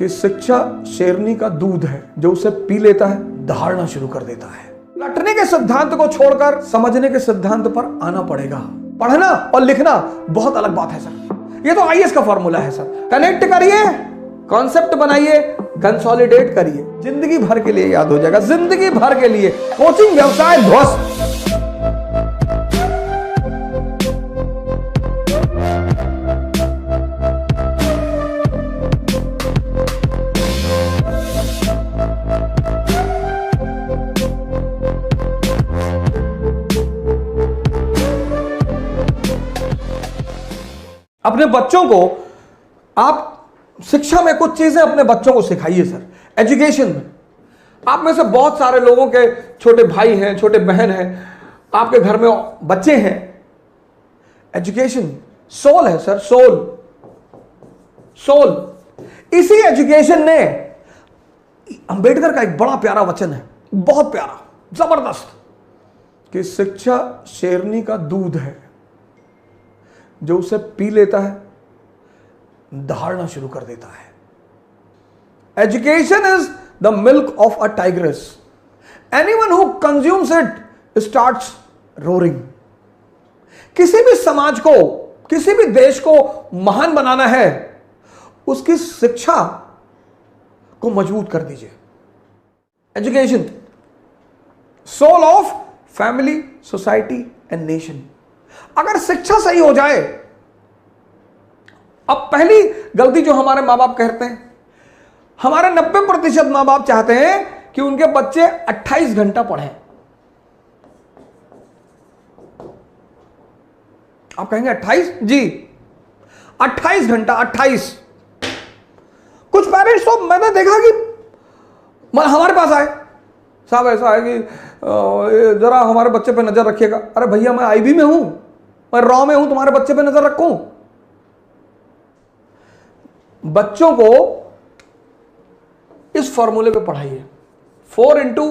कि शिक्षा शेरनी का दूध है, जो उसे पी लेता है दहाड़ना शुरू कर देता है। रटने के सिद्धांत को छोड़कर समझने के सिद्धांत पर आना पड़ेगा। पढ़ना और लिखना बहुत अलग बात है सर। ये तो आईएएस का फॉर्मूला है सर। कनेक्ट करिए, कॉन्सेप्ट बनाइए, कंसोलिडेट करिए, जिंदगी भर के लिए याद हो जाएगा, जिंदगी भर के लिए। कोचिंग व्यवसाय ध्वस्त। अपने बच्चों को आप शिक्षा में कुछ चीजें अपने बच्चों को सिखाइए सर। एजुकेशन में आप में से बहुत सारे लोगों के छोटे भाई हैं, छोटे बहन हैं, आपके घर में बच्चे हैं। एजुकेशन सोल है सर, सोल। सोल इसी एजुकेशन ने, अंबेडकर का एक बड़ा प्यारा वचन है, बहुत प्यारा, जबरदस्त, कि शिक्षा शेरनी का दूध है, जो उसे पी लेता है दहाड़ना शुरू कर देता है। Education is the milk of a tigress. Anyone who consumes it starts roaring. किसी भी समाज को, किसी भी देश को महान बनाना है, उसकी शिक्षा को मजबूत कर दीजिए। Education soul of family, society and nation. अगर शिक्षा सही हो जाए, अब पहली गलती जो हमारे मां बाप करते हैं, हमारे 90% मां बाप चाहते हैं कि उनके बच्चे 28 घंटा पढ़ें। आप कहेंगे 28? जी 28 घंटा, 28। कुछ पेरेंट्स तो मैंने देखा कि हमारे पास आए, साहब ऐसा है कि जरा हमारे बच्चे पे नजर रखिएगा। अरे भैया, मैं आईबी में हूं, मैं रॉ में हूं, तुम्हारे बच्चे पे नजर रखूं? बच्चों को इस फॉर्मूले पे पढ़ाइए, 4 into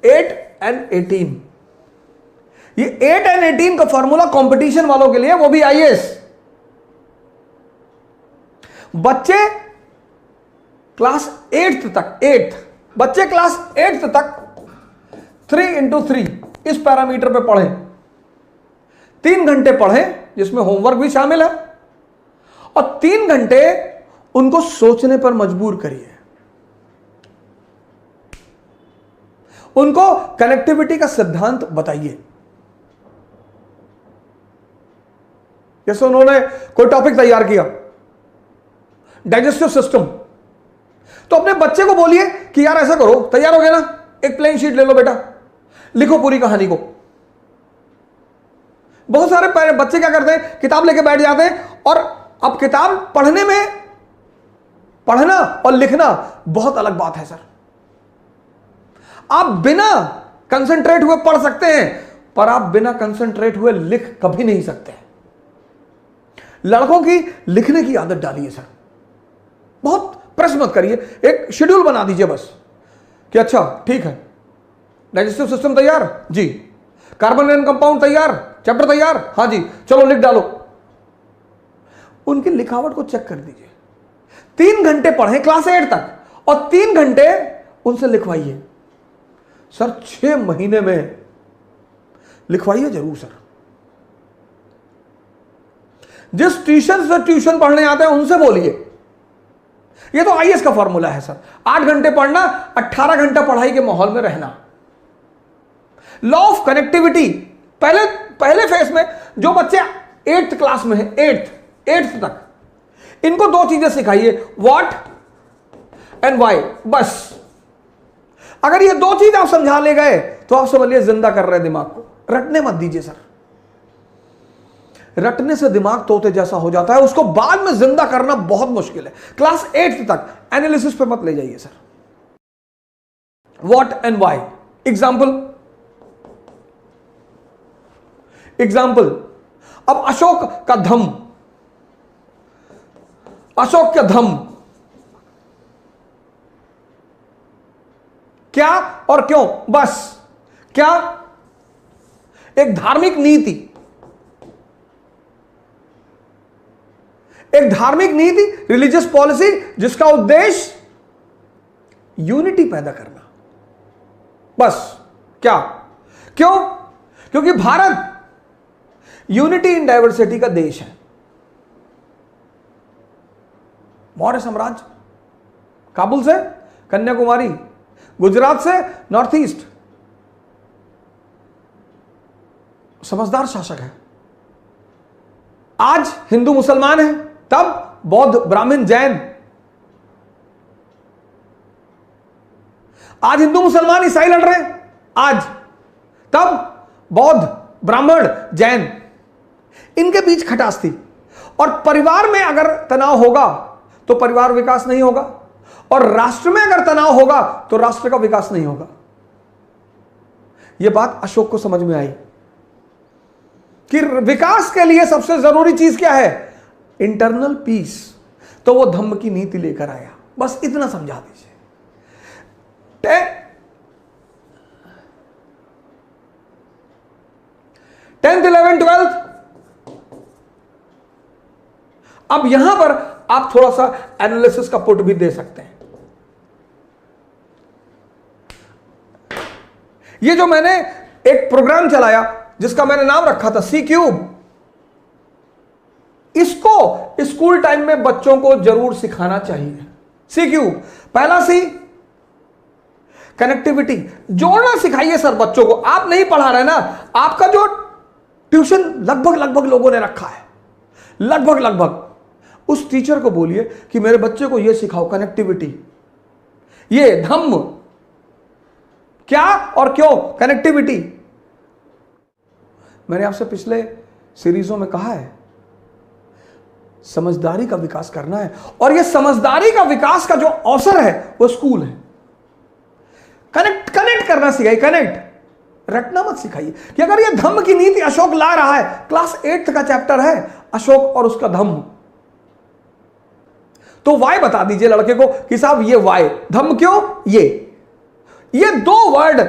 8 and 18। ये 8 and 18 का फॉर्मूला कंपटीशन वालों के लिए, वो भी आईएएस। बच्चे क्लास 8th तक, 8th बच्चे क्लास 8th तक 3 into 3 इस पैरामीटर पे पढ़ें। 3 घंटे पढ़ें, जिसमें होमवर्क भी शामिल है, और 3 घंटे उनको सोचने पर मजबूर करिए। उनको कनेक्टिविटी का सिद्धांत बताइए। जैसे उन्होंने कोई टॉपिक तैयार किया, डाइजेस्टिव सिस्टम, तो अपने बच्चे को बोलिए कि यार ऐसा करो, तैयार हो गया ना, एक प्लेन शीट ले लो बेटा, लिखो पूरी कहानी को। बहुत सारे बच्चे क्या करते हैं, किताब लेके बैठ जाते हैं, और अब किताब पढ़ने में, पढ़ना और लिखना बहुत अलग बात है सर। आप बिना कंसंट्रेट हुए पढ़ सकते हैं, पर आप बिना कंसंट्रेट हुए लिख कभी नहीं सकते। लड़कों की लिखने की आदत डालिए सर, बहुत प्रेस मत करिए, एक शेड्यूल बना दीजिए बस, कि अच्छा ठीक है, डाइजेस्टिव सिस्टम तैयार जी, कार्बन एंड कंपाउंड तैयार, चैप्टर तैयार, हाँ जी, चलो लिख डालो। उनकी लिखावट को चेक कर दीजिए। 3 घंटे पढ़ें क्लास 8 तक, और 3 घंटे उनसे लिखवाइए सर। 6 महीने में लिखवाइए जरूर सर। जिस ट्यूशन से ट्यूशन पढ़ने आते हैं उनसे बोलिए। ये तो आईएएस का फॉर्मूला है सर। 8 घंटे पढ़ना, 18 घंटा पढ़ाई के माहौल में रहना। लॉ ऑफ कनेक्टिविटी, पहले फेज में जो बच्चे 8th क्लास में है, 8th तक, इनको 2 चीजें सिखाइए, व्हाट एंड व्हाई, बस। अगर ये 2 चीज आप समझा ले गए तो आप समझिए जिंदा कर रहे हैं दिमाग को। रटने मत दीजिए सर। रटने से दिमाग तोते जैसा हो जाता है, उसको बाद में जिंदा करना बहुत मुश्किल है। क्लास 8th तक एनालिसिस पे मत ले जाइए sir. What and why, example. अब अशोक का धम्म, अशोक का धम्म क्या और क्यों, बस। क्या? एक धार्मिक नीति, एक धार्मिक नीति, रिलीजियस पॉलिसी जिसका उद्देश्य यूनिटी पैदा करना, बस। क्या? क्यों? क्योंकि भारत यूनिटी इन डाइवर्सिटी का देश है। मौर्य साम्राज्य, काबुल से कन्याकुमारी, गुजरात से नॉर्थ ईस्ट, समझदार शासक है। आज हिंदू मुसलमान है, तब बौद्ध ब्राह्मण जैन, आज हिंदू मुसलमान ईसाई लड़ रहे हैं, आज, तब बौद्ध ब्राह्मण जैन, इनके बीच खटास थी। और परिवार में अगर तनाव होगा तो परिवार विकास नहीं होगा, और राष्ट्र में अगर तनाव होगा तो राष्ट्र का विकास नहीं होगा। यह बात अशोक को समझ में आई कि विकास के लिए सबसे जरूरी चीज क्या है? Internal peace. तो वो धम्म की नीति लेकर आया। बस इतना समझा दीजिए। 10th 11th 12th। अब यहां पर आप थोड़ा सा एनालिसिस का पुट भी दे सकते हैं। ये जो मैंने एक प्रोग्राम चलाया जिसका मैंने नाम रखा था सी क्यूब, इसको स्कूल टाइम में बच्चों को जरूर सिखाना चाहिए। सी क्यूब, पहला सी कनेक्टिविटी, जोड़ना सिखाइए सर बच्चों को। आप नहीं पढ़ा रहे ना, आपका जो ट्यूशन लगभग लोगों ने रखा है, लगभग उस टीचर को बोलिए कि मेरे बच्चे को यह सिखाओ, कनेक्टिविटी, ये धम्म क्या और क्यों, कनेक्टिविटी। मैंने आपसे पिछले सीरीजों में कहा है, समझदारी का विकास करना है, और यह समझदारी का विकास का जो अवसर है वो स्कूल है। कनेक्ट करना सिखाइए, कनेक्ट, रटना मत सिखाइए। कि अगर यह धम्म की नीति अशोक ला रहा है, क्लास 8th का चैप्टर है अशोक और उसका धम्म, तो वाई बता दीजिए लड़के को कि साहब ये वाई, धम्म क्यों, ये 2 वर्ड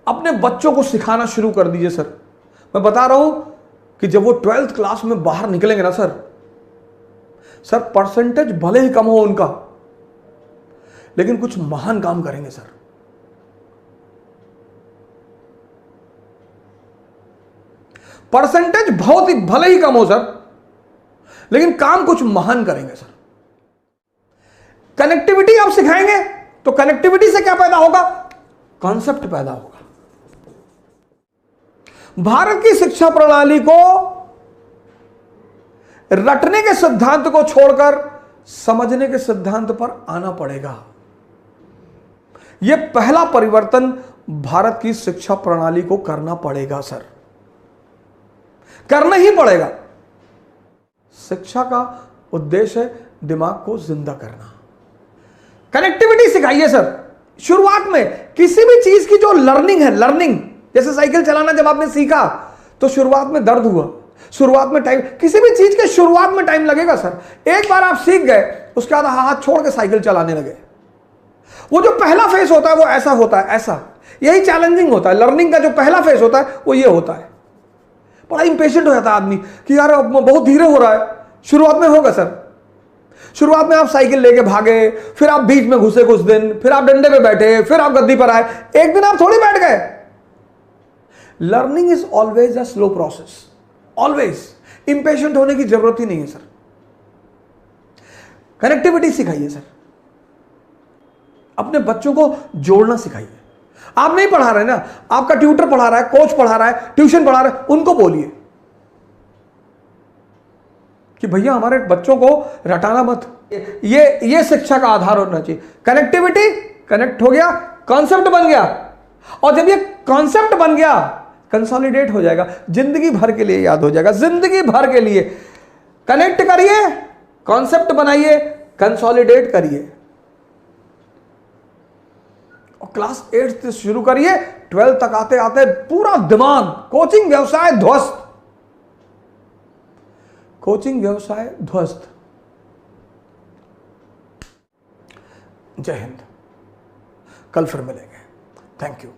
अपने बच्चों को सिखाना शुरू कर दीजिए सर। मैं बता रहा हूं कि जब वो 12th क्लास में बाहर निकलेंगे ना सर, परसेंटेज भले ही कम हो उनका, लेकिन कुछ महान काम करेंगे सर। परसेंटेज बहुत ही भले ही कम हो सर, लेकिन काम कुछ महान करेंगे सर। कनेक्टिविटी आप सिखाएंगे तो कनेक्टिविटी से क्या पैदा होगा? कॉन्सेप्ट पैदा होगा। भारत की शिक्षा प्रणाली को रटने के सिद्धांत को छोड़कर समझने के सिद्धांत पर आना पड़ेगा। यह पहला परिवर्तन भारत की शिक्षा प्रणाली को करना पड़ेगा सर, करना ही पड़ेगा। शिक्षा का उद्देश्य है दिमाग को जिंदा करना। कनेक्टिविटी सिखाइए सर। शुरुआत में किसी भी चीज की जो लर्निंग है, लर्निंग, जैसे साइकिल चलाना जब आपने सीखा तो शुरुआत में दर्द हुआ, शुरुआत में टाइम, किसी भी चीज के शुरुआत में टाइम लगेगा सर। एक बार आप सीख गए, उसके बाद हाथ छोड़ के साइकिल चलाने लगे, वो जो पहला फेज होता है वो ऐसा होता है, ऐसा, यही चैलेंजिंग होता है। लर्निंग का जो पहला फेज होता है वो ये होता है। बड़ा इंपेशेंट हो जाता है आदमी कि यार बहुत धीरे हो रहा है। शुरुआत में होगा सर, शुरुआत में आप साइकिल लेके भागे, फिर आप बीच में घुसे कुछ दिन, फिर आप डंडे पे बैठे, फिर आप गद्दी पर आए, एक दिन आप थोड़ी बैठ गए। Learning is always a slow process, always. Impatient होने की जरूरत ही नहीं है सर। कनेक्टिविटी सिखाइए सर, अपने बच्चों को जोड़ना सिखाइए। आप नहीं पढ़ा रहे ना, आपका ट्यूटर पढ़ा रहा है, कोच पढ़ा रहा है, ट्यूशन पढ़ा रहा है, उनको बोलिए कि भैया हमारे बच्चों को रटाना मत। ये शिक्षा का आधार होना चाहिए। कनेक्टिविटी, कनेक्ट हो गया, कॉन्सेप्ट बन गया, और जब ये कॉन्सेप्ट बन गया कंसोलिडेट हो जाएगा, जिंदगी भर के लिए याद हो जाएगा, जिंदगी भर के लिए। कनेक्ट करिए, कॉन्सेप्ट बनाइए, कंसोलिडेट करिए, और क्लास 8 से शुरू करिए, 12 तक आते आते पूरा दिमाग, कोचिंग व्यवसाय ध्वस्त, कोचिंग व्यवसाय ध्वस्त। जय हिंद। कल फिर मिलेंगे। Thank you.